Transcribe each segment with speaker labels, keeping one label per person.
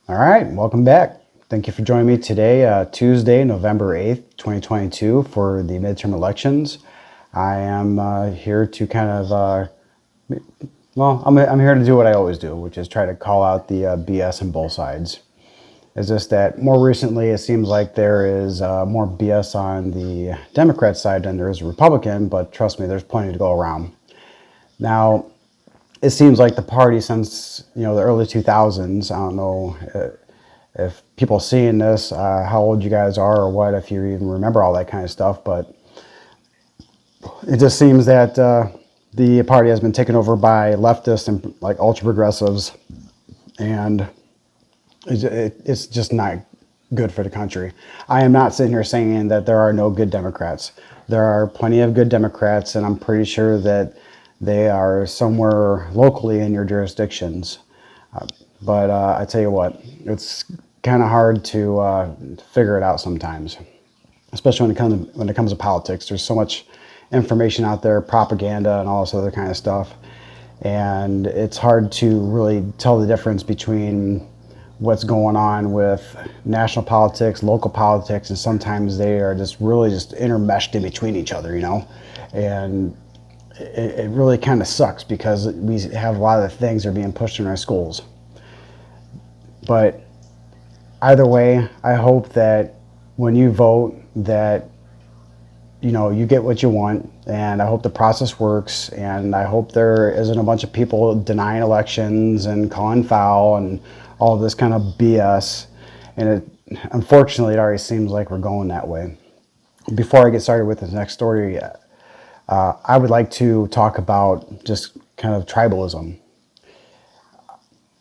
Speaker 1: All right, welcome back. Thank you for joining me today, Tuesday, November 8th, 2022 for the midterm elections. I am here to kind of, I'm here to do what I always do, which is try to call out the BS on both sides. It's just that more recently it seems like there is more BS on the Democrat side than there is Republican, but trust me, there's plenty to go around. Now, it seems like the party since the early 2000s, I don't know if people seeing this, how old you guys are or what, if you even remember all that kind of stuff, but it just seems that the party has been taken over by leftists and like ultra progressives, and it's just not good for the country. I am not sitting here saying that there are no good Democrats. There are plenty of good Democrats, and I'm pretty sure that they are somewhere locally in your jurisdictions. But I tell you what, it's kind of hard to figure it out sometimes, especially when it comes to politics. There's so much information out there, propaganda and all this other kind of stuff, and it's hard to really tell the difference between what's going on with national politics, local politics, and sometimes they are just really just intermeshed in between each other, and it really kind of sucks because we have a lot of the things that are being pushed in our schools. But either way, I hope that when you vote that you get what you want, and I hope the process works, and I hope there isn't a bunch of people denying elections and calling foul and all this kind of BS. And unfortunately, it already seems like we're going that way. Before I get started with this next story, I would like to talk about just kind of tribalism.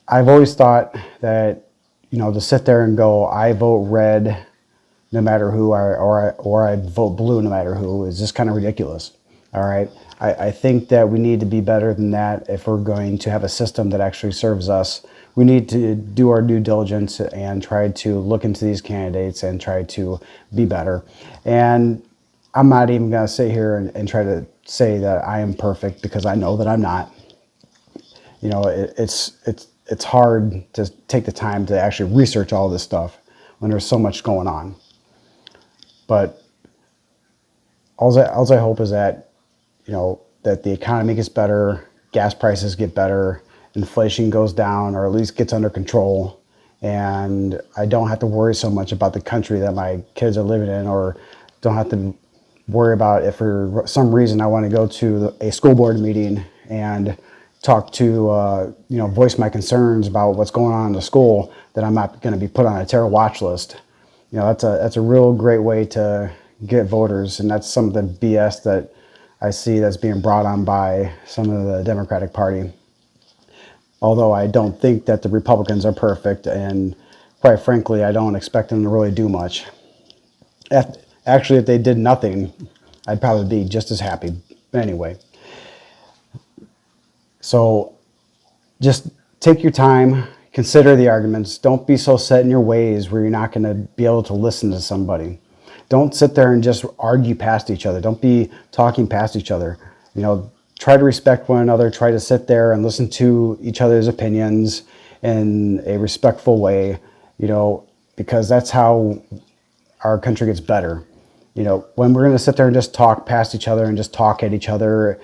Speaker 1: I've always thought that, to sit there and go, I vote red no matter who, or I vote blue no matter who, is just kind of ridiculous. All right. I think that we need to be better than that if we're going to have a system that actually serves us. We need to do our due diligence and try to look into these candidates and try to be better. And I'm not even going to sit here and try to say that I am perfect, because I know that I'm not. It's hard to take the time to actually research all this stuff when there's so much going on. But all I hope is that, that the economy gets better, gas prices get better, inflation goes down, or at least gets under control, and I don't have to worry so much about the country that my kids are living in, or don't have to worry about if for some reason I want to go to a school board meeting and talk to, voice my concerns about what's going on in the school, that I'm not going to be put on a terror watch list. That's a real great way to get voters, and that's some of the BS that I see that's being brought on by some of the Democratic Party. Although I don't think that the Republicans are perfect, and quite frankly, I don't expect them to really do much. Actually, if they did nothing, I'd probably be just as happy. But anyway, so just take your time, consider the arguments. Don't be so set in your ways where you're not going to be able to listen to somebody. Don't sit there and just argue past each other. Don't be talking past each other. Try to respect one another. Try to sit there and listen to each other's opinions in a respectful way, because that's how our country gets better. When we're going to sit there and just talk past each other and just talk at each other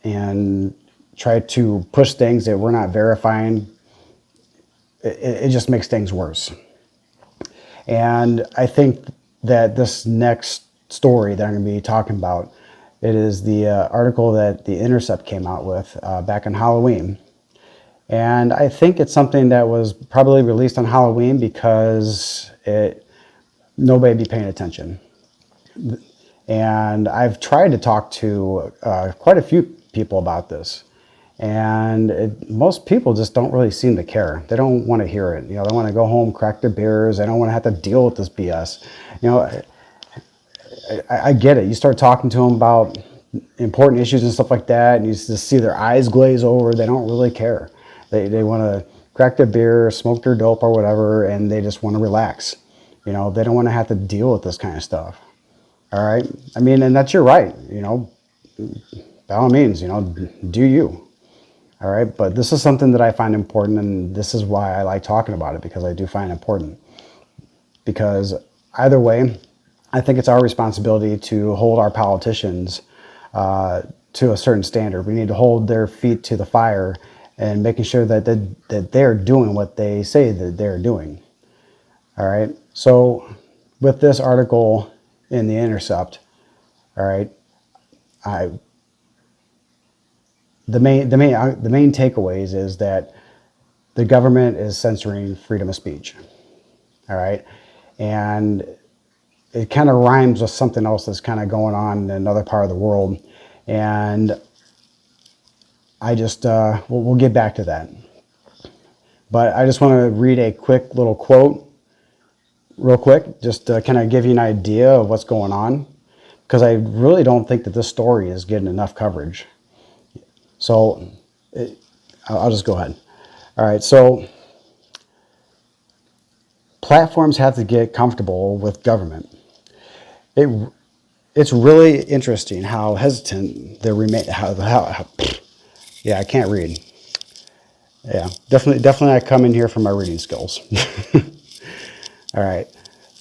Speaker 1: and try to push things that we're not verifying, it just makes things worse. And I think that this next story that I'm going to be talking about, it is the article that the Intercept came out with back on Halloween. And I think it's something that was probably released on Halloween because nobody would be paying attention. And I've tried to talk to quite a few people about this. And most people just don't really seem to care. They don't want to hear it. They want to go home, crack their beers. They don't want to have to deal with this BS. I get it. You start talking to them about important issues and stuff like that, and you just see their eyes glaze over. They don't really care. They want to crack their beer, smoke their dope or whatever, and they just want to relax. They don't want to have to deal with this kind of stuff. All right? I mean, and that's your right. By all means, do you. All right, but this is something that I find important, and this is why I like talking about it, because I do find it important. Because either way, I think it's our responsibility to hold our politicians to a certain standard. We need to hold their feet to the fire and making sure that they're doing what they say that they're doing. All right. So with this article in the Intercept, all right, the main takeaways is that the government is censoring freedom of speech. All right, and it kind of rhymes with something else that's kind of going on in another part of the world, and I just we'll get back to that. But I just want to read a quick little quote, real quick, just to kind of give you an idea of what's going on, because I really don't think that this story is getting enough coverage. So I'll just go ahead. All right, so platforms have to get comfortable with government. It's really interesting how hesitant they remain. Yeah, I can't read. Yeah, definitely I come in here for my reading skills. All right.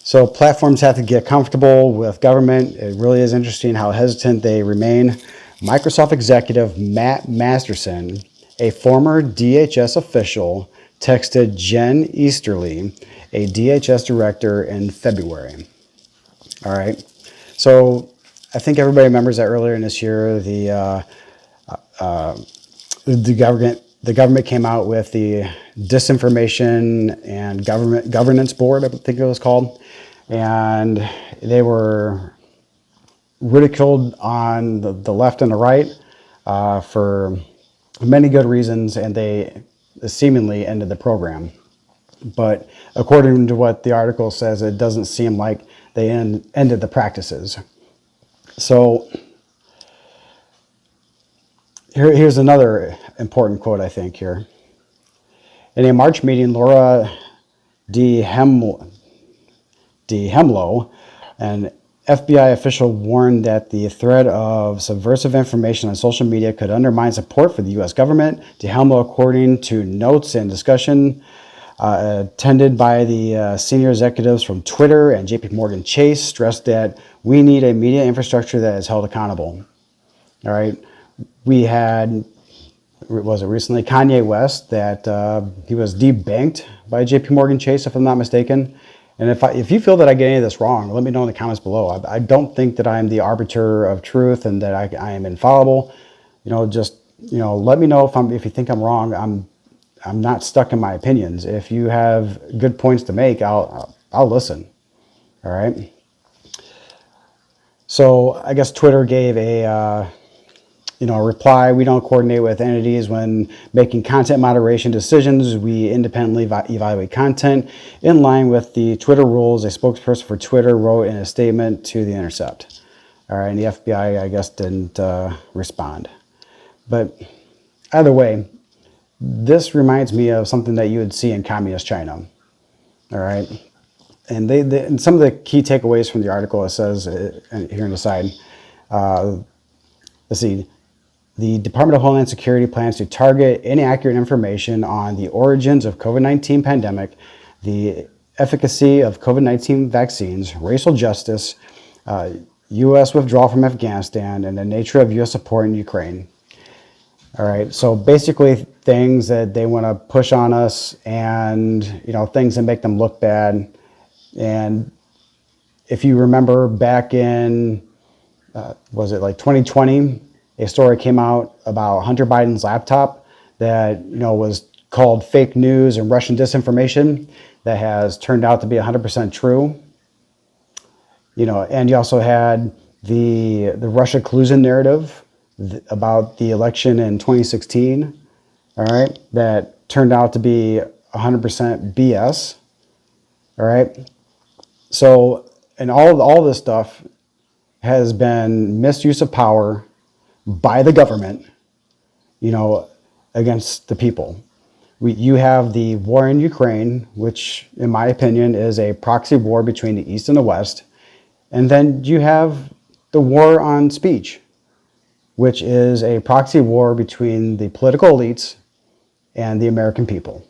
Speaker 1: So platforms have to get comfortable with government. It really is interesting how hesitant they remain. Microsoft executive Matt Masterson, a former DHS official, texted Jen Easterly, a DHS director, in February. All right. So I think everybody remembers that earlier in this year, the government came out with the Disinformation and Governance Board, I think it was called, and they were ridiculed on the left and the right for many good reasons, and they seemingly ended the program. But according to what the article says, it doesn't seem like they ended the practices. So here's another important quote, I think, here. In a March meeting, Laura D. Hemlow, an FBI official, warned that the threat of subversive information on social media could undermine support for the U.S. government. DeHemlow, according to notes and discussion attended by the senior executives from Twitter and JP Morgan Chase, stressed that we need a media infrastructure that is held accountable. All right. We had, was it recently, Kanye West, that he was debanked by JP Morgan Chase, if I'm not mistaken. And if you feel that I get any of this wrong, let me know in the comments below. I don't think that I'm the arbiter of truth and that I am infallible. Just let me know if you think I'm wrong. I'm not stuck in my opinions. If you have good points to make, I'll listen. All right. So I guess Twitter gave a reply. We don't coordinate with entities when making content moderation decisions. We independently evaluate content in line with the Twitter rules, a spokesperson for Twitter wrote in a statement to the Intercept. All right, and the FBI, I guess, didn't respond. But either way, this reminds me of something that you would see in communist China. All right. And and some of the key takeaways from the article, it says here on the side, let's see, the Department of Homeland Security plans to target inaccurate information on the origins of COVID-19 pandemic, the efficacy of COVID-19 vaccines, racial justice, U.S. withdrawal from Afghanistan, and the nature of U.S. support in Ukraine. All right, so basically things that they want to push on us, and things that make them look bad. And if you remember back in, was it like 2020, a story came out about Hunter Biden's laptop that was called fake news and Russian disinformation, that has turned out to be 100% true. And you also had the Russia collusion narrative about the election in 2016, all right, that turned out to be 100% BS, all right? So, and all this stuff has been misuse of power by the government, against the people. You have the war in Ukraine, which, in my opinion, is a proxy war between the East and the West. And then you have the war on speech, which is a proxy war between the political elites and the American people.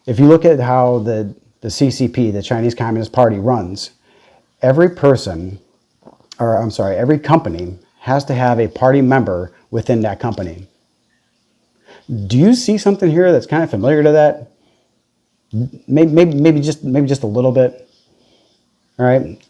Speaker 1: If you look at how the CCP, the Chinese Communist Party, runs, every company has to have a party member within that company. Do you see something here that's kind of familiar to that? Maybe just a little bit. All right,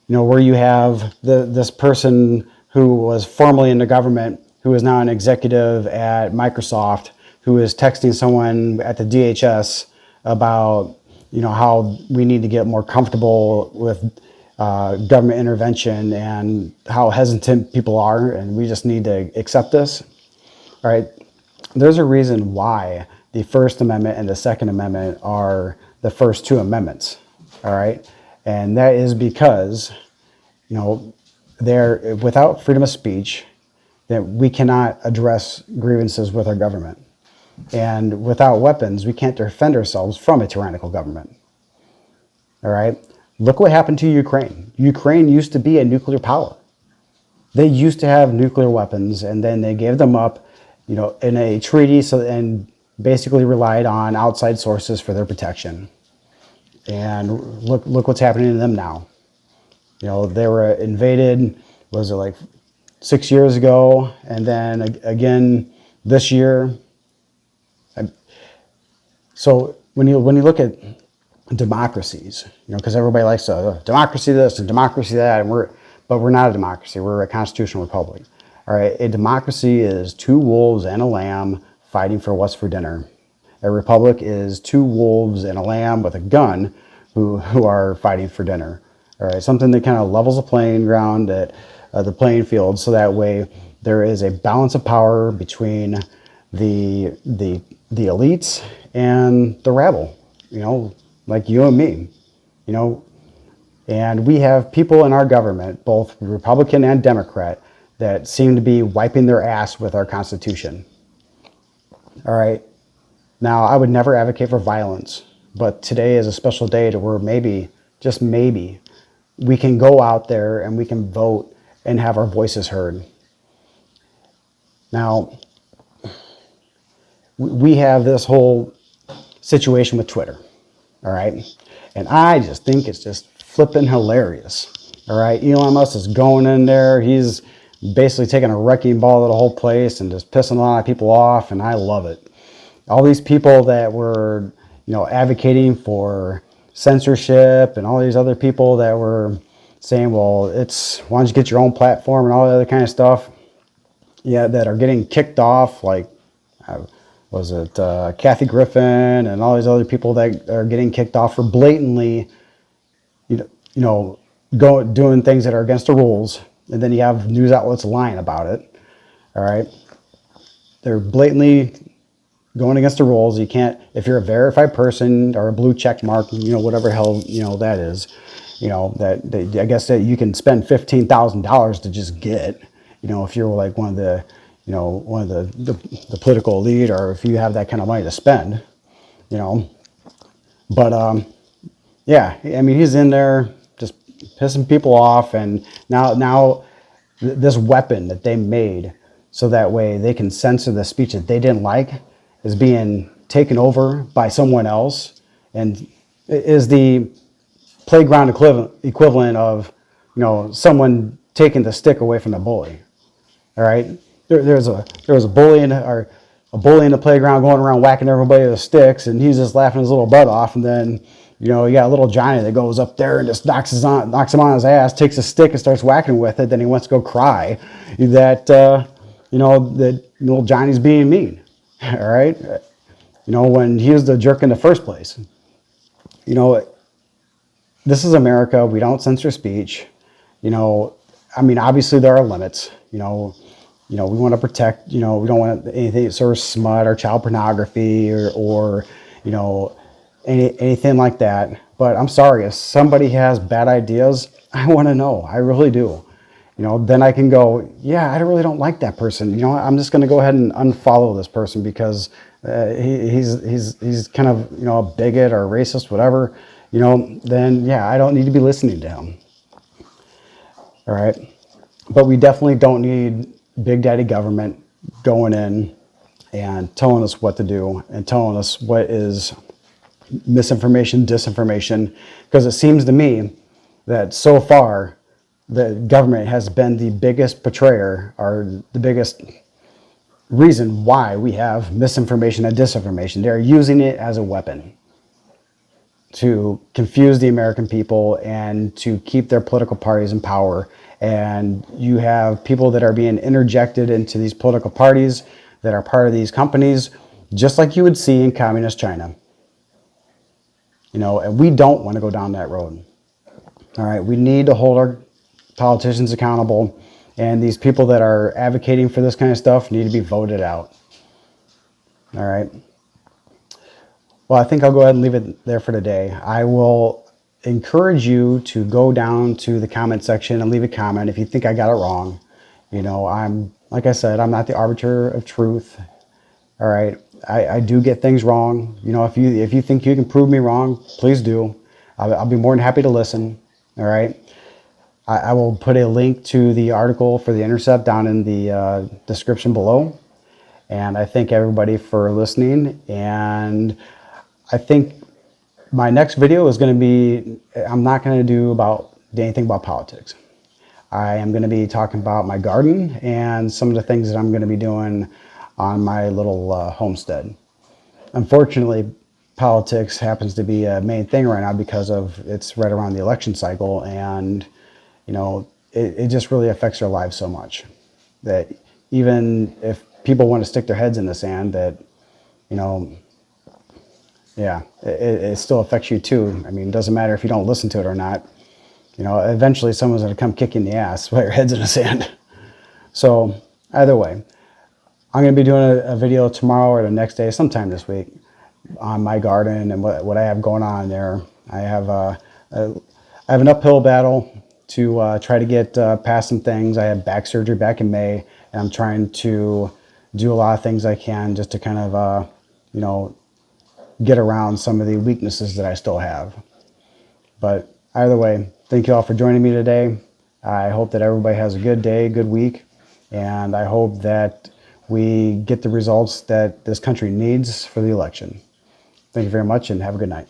Speaker 1: where you have this person who was formerly in the government, who is now an executive at Microsoft, who is texting someone at the DHS about how we need to get more comfortable with government intervention and how hesitant people are, and we just need to accept this. All right. There's a reason why the First Amendment and the Second Amendment are the first two amendments, all right? And that is because, they're without freedom of speech, that we cannot address grievances with our government. And without weapons, we can't defend ourselves from a tyrannical government, all right? Look what happened to Ukraine. Ukraine used to be a nuclear power. They used to have nuclear weapons, and then they gave them up in a treaty, and basically relied on outside sources for their protection. And look what's happening to them now. They were invaded, was it like 6 years ago, and then again this year. So when you look at democracies, because everybody likes to democracy this and democracy that, but we're not a democracy. We're a constitutional republic. All right, a democracy is two wolves and a lamb fighting for what's for dinner. A republic is two wolves and a lamb with a gun who are fighting for dinner. All right, something that kind of levels the playing ground, at the playing field, so that way there is a balance of power between the elites and the rabble. Like you and me. And we have people in our government, both Republican and Democrat, that seem to be wiping their ass with our Constitution. All right. Now, I would never advocate for violence, but today is a special day to where maybe, just maybe, we can go out there and we can vote and have our voices heard. Now, we have this whole situation with Twitter. All right. And I just think it's just flipping hilarious. All right. Elon Musk is going in there. He's basically taking a wrecking ball to the whole place and just pissing a lot of people off, and I love it. All these people that were, advocating for censorship, and all these other people that were saying, well, why don't you get your own platform and all that other kind of stuff, that are getting kicked off, like, Kathy Griffin and all these other people that are getting kicked off for blatantly, doing things that are against the rules. And then you have news outlets lying about it. All right. They're blatantly going against the rules. You can't, if you're a verified person or a blue check mark, whatever hell, that is, that I guess that you can spend $15,000 to just get, if you're like one of the political elite, or if you have that kind of money to spend, but, yeah, I mean, he's in there just pissing people off, and now this weapon that they made so that way they can censor the speech that they didn't like is being taken over by someone else, and is the playground equivalent of someone taking the stick away from the bully. All right, there was a bully in the playground going around whacking everybody with sticks, and he's just laughing his little butt off, and then you got a little Johnny that goes up there and just knocks him on his ass, takes a stick and starts whacking with it. Then he wants to go cry that that little Johnny's being mean. All right, when he was the jerk in the first place. This is America. We don't censor speech. I mean, obviously there are limits. We want to protect. We don't want anything sort of smut or child pornography or anything like that. But I'm sorry, if somebody has bad ideas, I want to know. I really do. Then I can go, yeah, I really don't like that person. I'm just going to go ahead and unfollow this person because he's kind of a bigot or a racist, whatever. Then yeah, I don't need to be listening to him. All right, but we definitely don't need Big Daddy government going in and telling us what to do and telling us what is misinformation, disinformation, because it seems to me that so far the government has been the biggest betrayer or the biggest reason why we have misinformation and disinformation. They're using it as a weapon to confuse the American people and to keep their political parties in power. And you have people that are being interjected into these political parties that are part of these companies, just like you would see in communist China. You know, and we don't want to go down that road. All right, we need to hold our politicians accountable, and these people that are advocating for this kind of stuff need to be voted out. All right. Well, I think I'll go ahead and leave it there for today. I will encourage you to go down to the comment section and leave a comment if you think I got it wrong. You know, like I said, I'm not the arbiter of truth. All right. I do get things wrong. You know, if you think you can prove me wrong, please do. I'll be more than happy to listen. All right. I will put a link to the article for the Intercept down in the description below. And I thank everybody for listening. And I think my next video is going to be, I'm not going to do anything about politics. I am going to be talking about my garden and some of the things that I'm going to be doing on my little homestead. Unfortunately, politics happens to be a main thing right now because it's right around the election cycle, and you know, it just really affects our lives so much that even if people want to stick their heads in the sand, that, you know, yeah, it still affects you too. I mean, it doesn't matter if you don't listen to it or not. You know, eventually someone's going to come kick you in the ass while your head's in the sand. So either way, I'm going to be doing a video tomorrow or the next day, sometime this week, on my garden and what I have going on there. I have an uphill battle to try to get past some things. I had back surgery back in May, and I'm trying to do a lot of things I can just to kind of, you know, get around some of the weaknesses that I still have. But either way, thank you all for joining me today. I hope that everybody has a good day, good week, and I hope that we get the results that this country needs for the election. Thank you very much and have a good night.